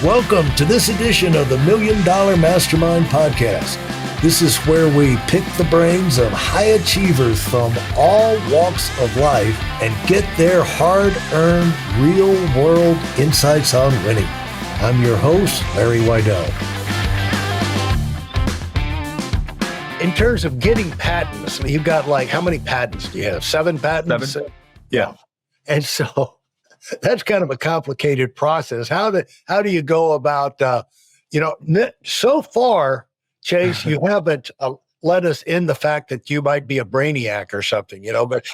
Welcome to this edition of the $1 Million Mastermind Podcast. This is where we pick the brains of high achievers from all walks of life and get their hard-earned, real-world insights on winning. I'm your host, Larry Weidel. In terms of getting patents, you've got how many patents do you have? 7 patents? 7? Yeah. And so that's kind of a complicated process. How do you go about, so far, Chase, you haven't let us in the fact that you might be a brainiac or something, but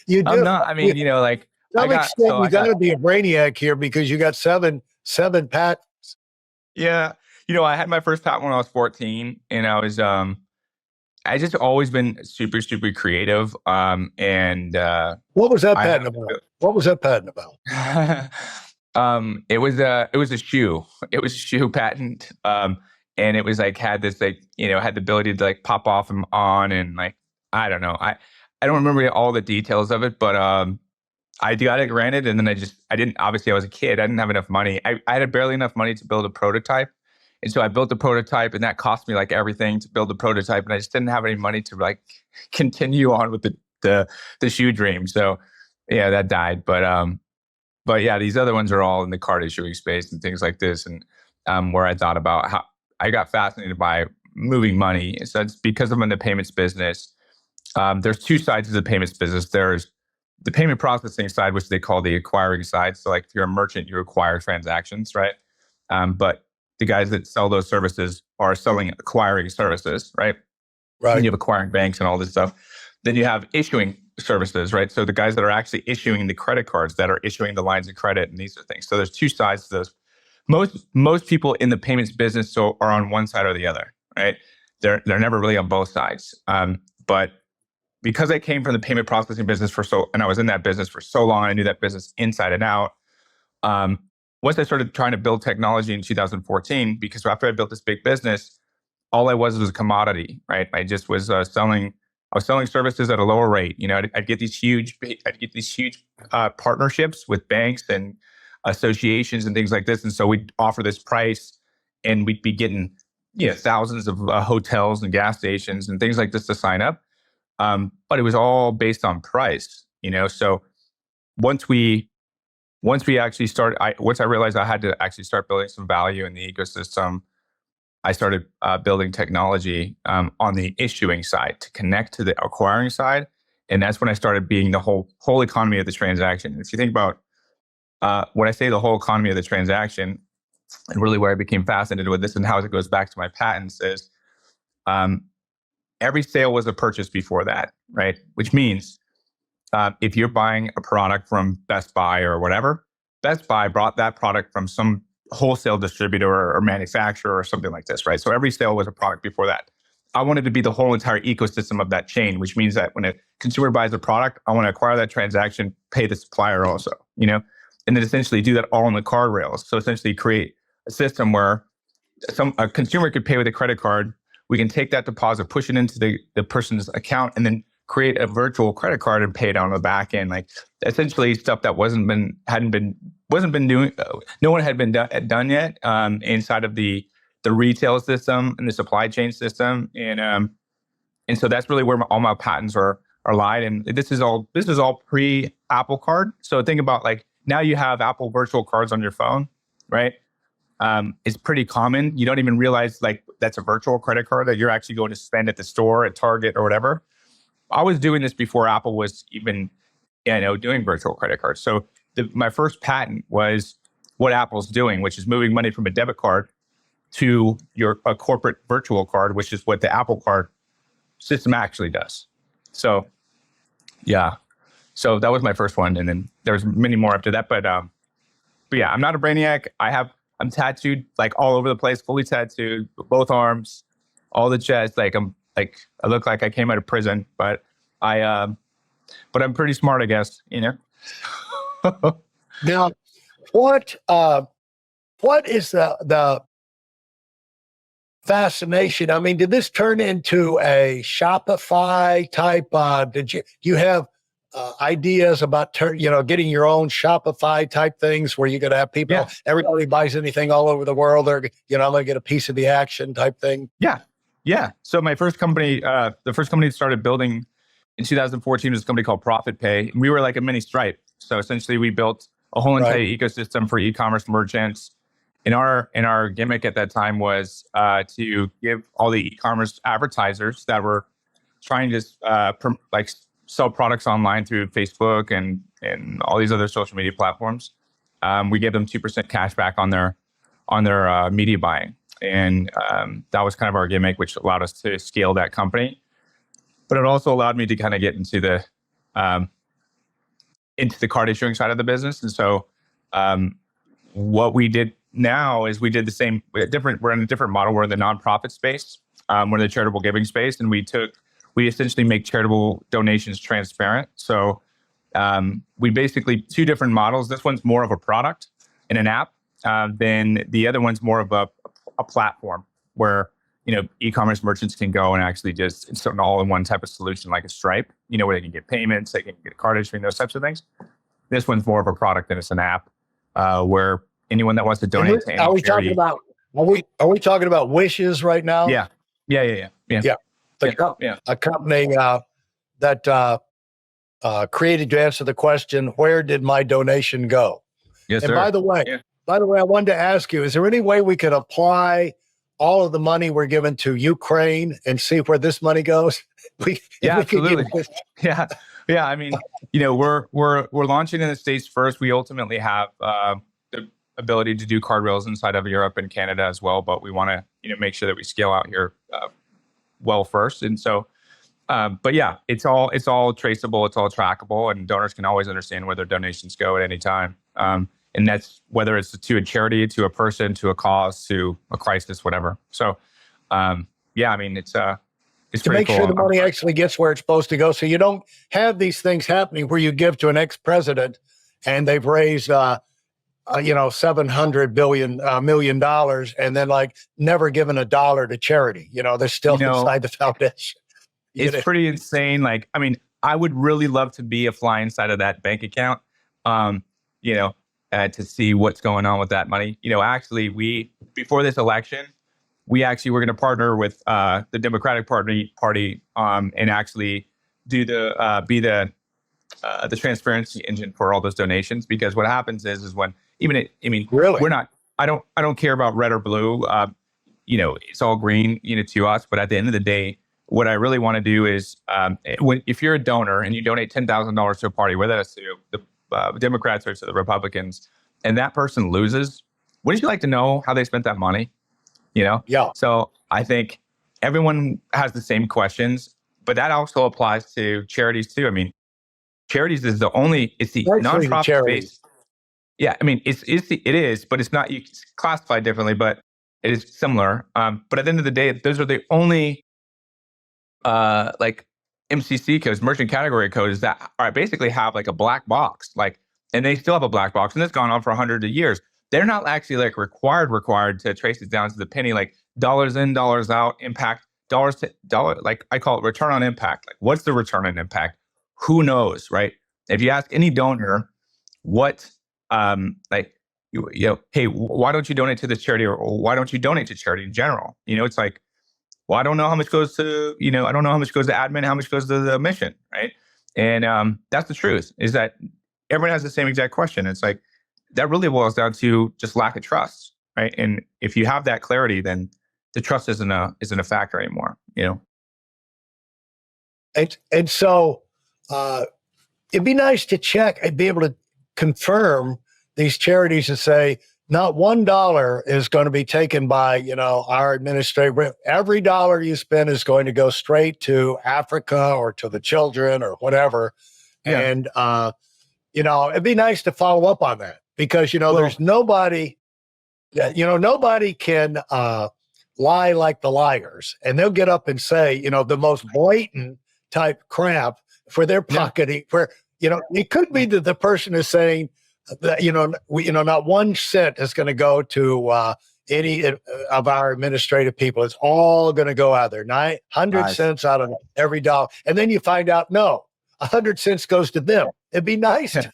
you do. I'm not. I mean, you got to be a brainiac here because you got seven patents. Yeah. I had my first patent when I was 14, and I just always been super, super creative. And what was that patent about? What was that patent about? It was a shoe. It was a shoe patent. And it was had this had the ability to pop off and on, and I don't know. I don't remember all the details of it, but I got it granted, and then I didn't. Obviously, I was a kid. I didn't have enough money. I had barely enough money to build a prototype. And so I built the prototype, and that cost me everything to build the prototype. And I just didn't have any money to continue on with the shoe dream. So yeah, that died. But yeah, these other ones are all in the card issuing space and things like this. And where I thought about how I got fascinated by moving money. So it's because I'm in the payments business. There's 2 sides of the payments business. There's the payment processing side, which they call the acquiring side. So if you're a merchant, you acquire transactions, right? But the guys that sell those services are selling acquiring services, right? Right. And you have acquiring banks and all this stuff. Then you have issuing services, right? So the guys that are actually issuing the credit cards, that are issuing the lines of credit and these are things. So there's 2 sides to those. Most people in the payments business are on one side or the other, right? They're never really on both sides. But because I came from the payment processing business and I was in that business for so long, I knew that business inside and out. Once I started trying to build technology in 2014, because after I built this big business, all I was a commodity, right? I just was selling services at a lower rate. I'd get these huge partnerships with banks and associations and things like this. And so we'd offer this price, and we'd be getting thousands of hotels and gas stations and things like this to sign up. But it was all based on price, So once we actually started, once I realized I had to actually start building some value in the ecosystem, I started building technology on the issuing side to connect to the acquiring side. And that's when I started being the whole economy of the transaction. If you think about when I say the whole economy of the transaction, and really where I became fascinated with this and how it goes back to my patents is every sale was a purchase before that, right? Which means if you're buying a product from Best Buy or whatever, Best Buy brought that product from some wholesale distributor or manufacturer or something like this, right? So every sale was a product before that. I wanted to be the whole entire ecosystem of that chain, which means that when a consumer buys a product, I want to acquire that transaction, pay the supplier also, and then essentially do that all on the card rails. So essentially create a system where a consumer could pay with a credit card. We can take that deposit, push it into the person's account, and then create a virtual credit card and pay it on the back end. Essentially stuff that wasn't been doing. No one had been done yet inside of the retail system and the supply chain system, and so that's really where all my patents are lied. And this is all pre Apple Card. So think about now you have Apple virtual cards on your phone, right? It's pretty common. You don't even realize that's a virtual credit card that you're actually going to spend at the store, at Target or whatever. I was doing this before Apple was even, doing virtual credit cards. So my first patent was what Apple's doing, which is moving money from a debit card to a corporate virtual card, which is what the Apple Card system actually does. So, yeah. So that was my first one, and then there's many more after that. But yeah, I'm not a brainiac. I'm tattooed all over the place, fully tattooed, both arms, all the chest. I look like I came out of prison, but I'm pretty smart, I guess, Now, what is the fascination? I mean, did this turn into a Shopify type? Did you have ideas about getting your own Shopify type things where you're going to have people, everybody buys anything all over the world, they're they get a piece of the action type thing? Yeah. So my first company, the first company that started building in 2014 was a company called Profit Pay. We were like a mini Stripe. So essentially we built a whole entire ecosystem for e-commerce merchants. And our gimmick at that time was to give all the e-commerce advertisers that were trying to sell products online through Facebook and all these other social media platforms. We gave them 2% cash back on their media buying. And that was kind of our gimmick, which allowed us to scale that company. But it also allowed me to kind of get into the card issuing side of the business. And so what we did now is we did the same. We're in a different model. We're in the nonprofit space. We're in the charitable giving space, and we essentially make charitable donations transparent. So we basically two different models. This one's more of a product in an app. Then the other one's more of a platform where e-commerce merchants can go and actually just install an all-in-one type of solution like a Stripe. Where they can get payments, they can get card issuing, those types of things. This one's more of a product and it's an app where anyone that wants to donate to any charity. Are we talking about Wishes right now? Yeah. A company that created to answer the question, where did my donation go? Yes, and sir. By the way, I wanted to ask you, is there any way we could apply all of the money we're given to Ukraine and see where this money goes? Absolutely. Yeah. I mean, we're launching in the States first. We ultimately have the ability to do card rails inside of Europe and Canada as well, but we want to make sure that we scale out here well first. And so, but yeah, it's all traceable, it's all trackable, and donors can always understand where their donations go at any time. And that's whether it's to a charity, to a person, to a cause, to a crisis, whatever. So, I mean, it's to make sure the money actually gets where it's supposed to go. So you don't have these things happening where you give to an ex-president and they've raised, $700 million and then never given a dollar to charity. They're still inside the foundation. It's pretty insane. I mean, I would really love to be a fly inside of that bank account, to see what's going on with that money. Actually, before this election, we actually were going to partner with the Democratic Party, and actually do be the transparency engine for all those donations. Because what happens is when really, we're not. I don't care about red or blue. It's all green, to us. But at the end of the day, what I really want to do is, if you're a donor and you donate $10,000 to a party, whether that's to the Democrats or to the Republicans, and that person loses, wouldn't you like to know how they spent that money? Yeah. So I think everyone has the same questions, but that also applies to charities too. I mean, charities is it's the nonprofit space. Yeah, I mean, it is, but it's not. You classify it differently, but it is similar. But at the end of the day, those are the only MCC codes, merchant category codes, that basically have a black box, and they still have a black box, and it's gone on for hundreds of years. They're not actually required to trace it down to the penny, dollars in, dollars out, impact, dollars to dollar. I call it return on impact. What's the return on impact? Who knows, right? If you ask any donor, what, hey, why don't you donate to this charity, or why don't you donate to charity in general? It's well, I don't know how much goes to, I don't know how much goes to admin, how much goes to the mission, right? And that's the truth, is that everyone has the same exact question. It's that really boils down to just lack of trust, right? And if you have that clarity, then the trust isn't a factor anymore, And so it'd be nice to check and be able to confirm these charities and say, not $1 is going to be taken by, our administrative. Every dollar you spend is going to go straight to Africa or to the children or whatever. Yeah. And, it'd be nice to follow up on that because, there's nobody, nobody can lie like the liars, and they'll get up and say, the most blatant type crap for their pocketing, where, it could be that the person is saying, that not 1 cent is going to go to any of our administrative people. It's all going to go out there. 900 cents out of every dollar, and then you find out, no, 100 cents goes to them. It'd be nice to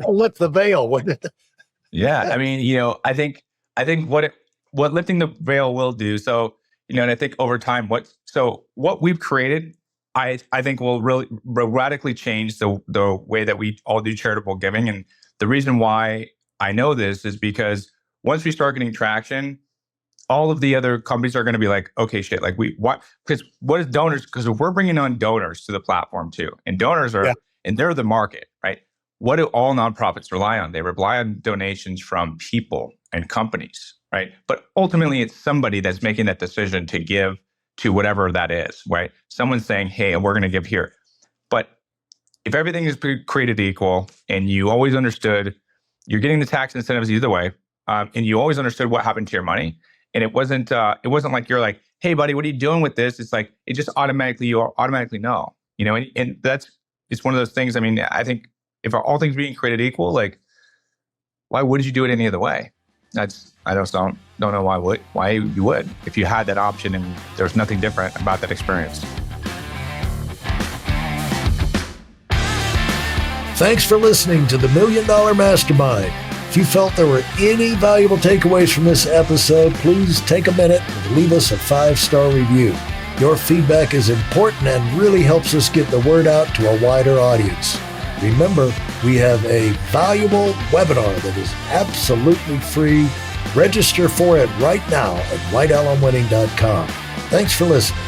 lift the veil, wouldn't it? Yeah, I mean, I think what lifting the veil will do. So, and I think over time, what we've created, I think will radically change the way that we all do charitable giving. And the reason why I know this is because once we start getting traction, all of the other companies are going to be like, okay, shit, like because what is donors? Because if we're bringing on donors to the platform too, and donors are, and they're the market, right? What do all nonprofits rely on? They rely on donations from people and companies, right? But ultimately, it's somebody that's making that decision to give to whatever that is, right? Someone's saying, hey, we're going to give here. But if everything is created equal and you always understood, you're getting the tax incentives either way, and you always understood what happened to your money. And it wasn't like you're like, hey, buddy, what are you doing with this? It's like, you automatically know, and it's one of those things. I mean, I think if all things being created equal, like, why would you do it any other way? I just don't know why you would if you had that option and there's nothing different about that experience. Thanks for listening to the $1 Million Mastermind. If you felt there were any valuable takeaways from this episode, please take a minute and leave us a 5-star review. Your feedback is important and really helps us get the word out to a wider audience. Remember, we have a valuable webinar that is absolutely free. Register for it right now at whitealumwinning.com. Thanks for listening.